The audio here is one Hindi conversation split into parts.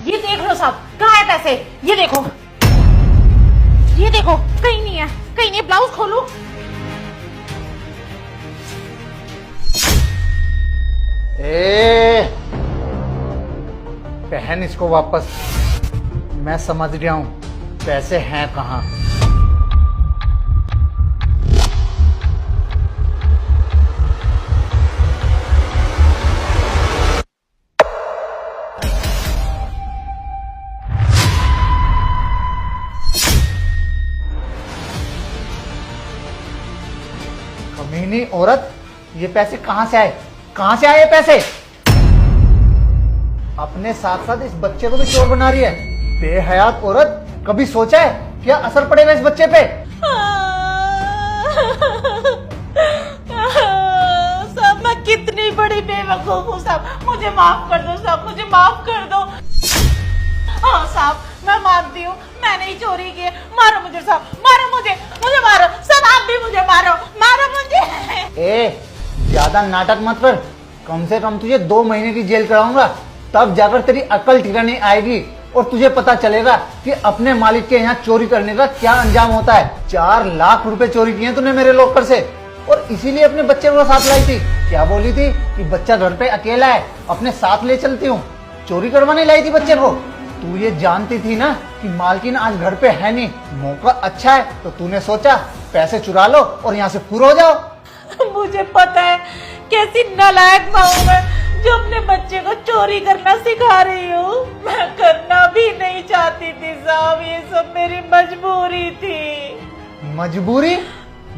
ये देख लो साहब, कहाँ है पैसे? ये देखो, कहीं नहीं है, कहीं नहीं। ब्लाउज खोलो। पहन इसको वापस। मैं समझ गया हूं पैसे हैं कहाँ। कमीनी औरत, ये पैसे कहाँ से आए? कहाँ से आए ये पैसे? अपने साथ साथ इस बच्चे को भी चोर बना रही है। बेहयात औरत, कभी सोचा है क्या असर पड़ेगा इस बच्चे पे? साहब मैं कितनी बड़ी बेवकूफ हूँ साहब, मुझे माफ कर दो साहब, मुझे माफ कर दो। हाँ साहब, मैं मानती हूँ, मैंने ही चोरी की है। मारो मुझे साहब, मारो मुझे मारो साहब, आप भी मुझे मारो मुझे। ज्यादा नाटक मत कर। कम से कम तुझे 2 महीने की जेल कराऊंगा, तब जाकर तेरी अकल ठिकाने आएगी और तुझे पता चलेगा कि अपने मालिक के यहाँ चोरी करने का क्या अंजाम होता है। 4 लाख रुपए चोरी किए तूने मेरे लॉकर से, और इसीलिए अपने बच्चे को साथ लाई थी। क्या बोली थी कि बच्चा घर पे अकेला है, अपने साथ ले चलती हूँ। चोरी करवाने लाई थी बच्चे को। तू ये जानती थी ना कि मालकिन आज घर पे है नहीं, मौका अच्छा है, तो तूने सोचा पैसे चुरा लो और यहाँ से फुर हो जाओ। मुझे पता है कैसी नालायक माँ हूँ मैं, जो अपने बच्चे को चोरी करना सिखा रही हूँ। मैं करना भी नहीं चाहती थी साहब, ये सब मेरी मजबूरी थी।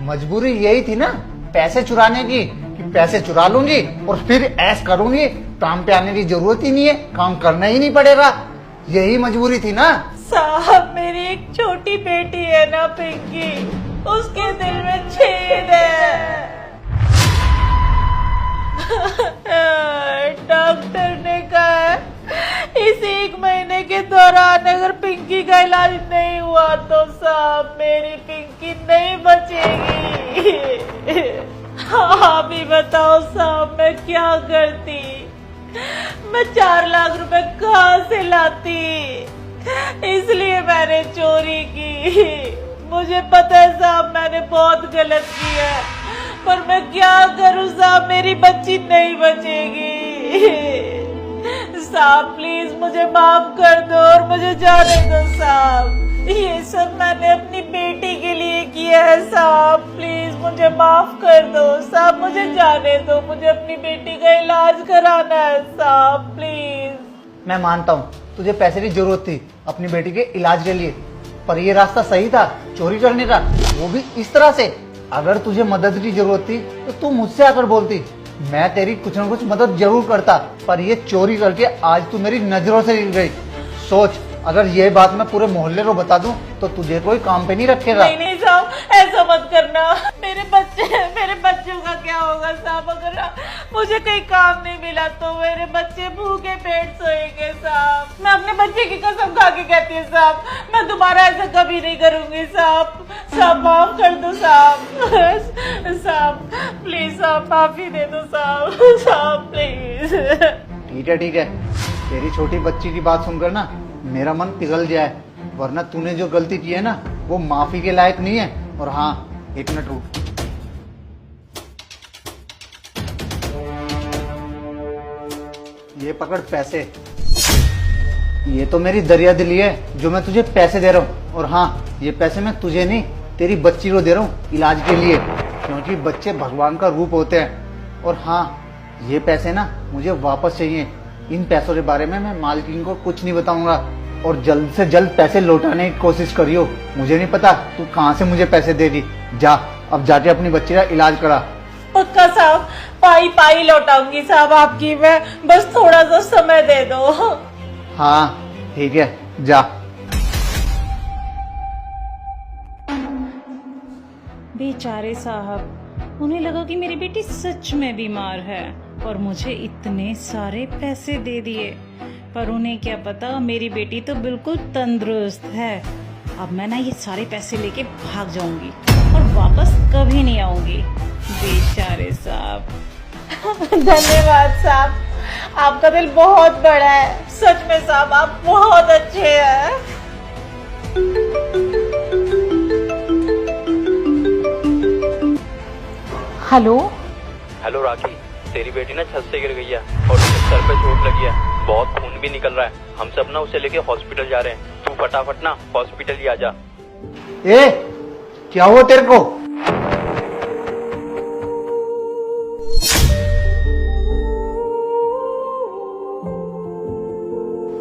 मजबूरी यही थी ना पैसे चुराने की, कि पैसे चुरा लूंगी और फिर ऐश करूंगी, काम पे आने की जरूरत ही नहीं है, काम करना ही नहीं पड़ेगा। यही मजबूरी थी ना साहब। मेरी एक छोटी बेटी है ना पिंकी, उसके दिल में छेद है। डॉक्टर ने कहा है इस 1 महीने के दौरान अगर पिंकी का इलाज नहीं हुआ तो साहब मेरी पिंकी नहीं बचेगी। आप ही बताओ साहब, मैं क्या करती? मैं 4 लाख रुपए कहाँ से लाती? इसलिए मैंने चोरी की। मुझे पता है साहब मैंने बहुत गलत किया है, पर मैं क्या करूं साहब, मेरी बच्ची नहीं बचेगी। साहब प्लीज मुझे माफ कर दो और मुझे जाने दो साहब। ये सब मैंने अपनी बेटी के लिए किया है साहब, प्लीज मुझे माफ कर दो साहब, मुझे जाने दो, मुझे अपनी बेटी का इलाज कराना है साहब प्लीज। मैं मानता हूँ तुझे पैसे की जरूरत थी अपनी बेटी के इलाज के लिए, पर ये रास्ता सही था चोरी करने का, वो भी इस तरह से। अगर तुझे मदद की जरूरत थी तो तू मुझसे आकर बोलती, मैं तेरी कुछ न कुछ मदद जरूर करता। पर ये चोरी करके आज तू मेरी नजरों से गिर गई। सोच, अगर ये बात मैं पूरे मोहल्ले को बता दूं तो तुझे कोई काम पे नहीं रखेगा। नहीं साहब, ऐसा मत करना। मेरे बच्चों का क्या होगा साहब? अगर मुझे कहीं काम नहीं मिला तो मेरे बच्चे भूखे पेट सोएंगे साहब। मैं अपने बच्चे की कसम खा के कहती हूँ साहब, मैं दोबारा ऐसा कभी नहीं करूंगी साहब। साहब माफ कर दो साहब। साहब प्लीज साहब माफी दे दो साहब प्लीज। ठीक है, तेरी छोटी बच्ची की बात सुनकर ना मेरा मन पिघल गया है, वरना तूने जो गलती की है ना वो माफी के लायक नहीं है। और हाँ, 1 मिनट रुक। ये पकड़ पैसे। ये तो मेरी दरिया दिली है जो मैं तुझे पैसे दे रहा हूँ। और हाँ, ये पैसे मैं तुझे नहीं तेरी बच्ची को दे रहा हूँ इलाज के लिए, क्योंकि बच्चे भगवान का रूप होते हैं। और हाँ, ये पैसे ना मुझे वापस चाहिए। इन पैसों के बारे में मैं मालकिन को कुछ नहीं बताऊंगा, और जल्द से जल्द पैसे लौटाने की कोशिश करियो। मुझे नहीं पता तू कहाँ से मुझे पैसे देगी। जा, अब जाके अपनी बच्ची का इलाज करा। पक्का साहब, पाई लौटाऊंगी साहब आपकी मैं, बस थोड़ा सा समय दे दो। हाँ ठीक है, जा। बेचारे साहब, उन्हें लगा कि मेरी बेटी सच में बीमार है और मुझे इतने सारे पैसे दे दिए, पर उन्हें क्या पता मेरी बेटी तो बिल्कुल तंदुरुस्त है। अब मैं ना ये सारे पैसे लेके भाग जाऊंगी और वापस कभी नहीं आऊंगी। बेचारे साहब। धन्यवाद साहब, आपका दिल बहुत बड़ा है, सच में साहब आप बहुत अच्छे हैं। हेलो हेलो राखी, तेरी बेटी ना छत से गिर गई है और उसके सर पे चोट लगी है, बहुत खून भी निकल रहा है। हम सब ना उसे लेके हॉस्पिटल जा रहे हैं, तू फटाफट ना हॉस्पिटल ही आ जा। ए, क्या हुआ तेरे को?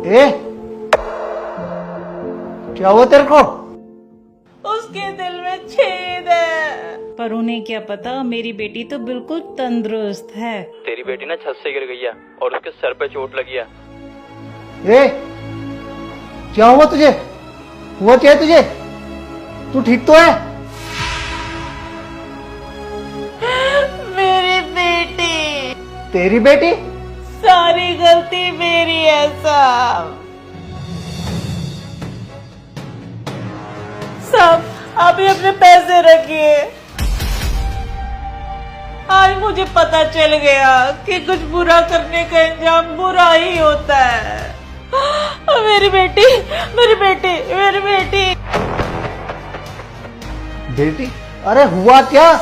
ए, क्या हुआ तेरे को? उसके दिल में छेद है। पर उन्हें क्या पता मेरी बेटी तो बिल्कुल तंदुरुस्त है। तेरी बेटी ना छत से गिर गई है और उसके सर पे चोट लगी है। ए, क्या हुआ तुझे? हुआ क्या है तुझे? तू ठीक तो है? मेरी बेटी, तेरी बेटी? सारी गलती मेरी है साहब। साहब आप ही अपने पैसे रखिए। आज मुझे पता चल गया कि कुछ बुरा करने का अंजाम बुरा ही होता है। मेरी बेटी, मेरी बेटी, मेरी बेटी। बेटी? अरे हुआ क्या?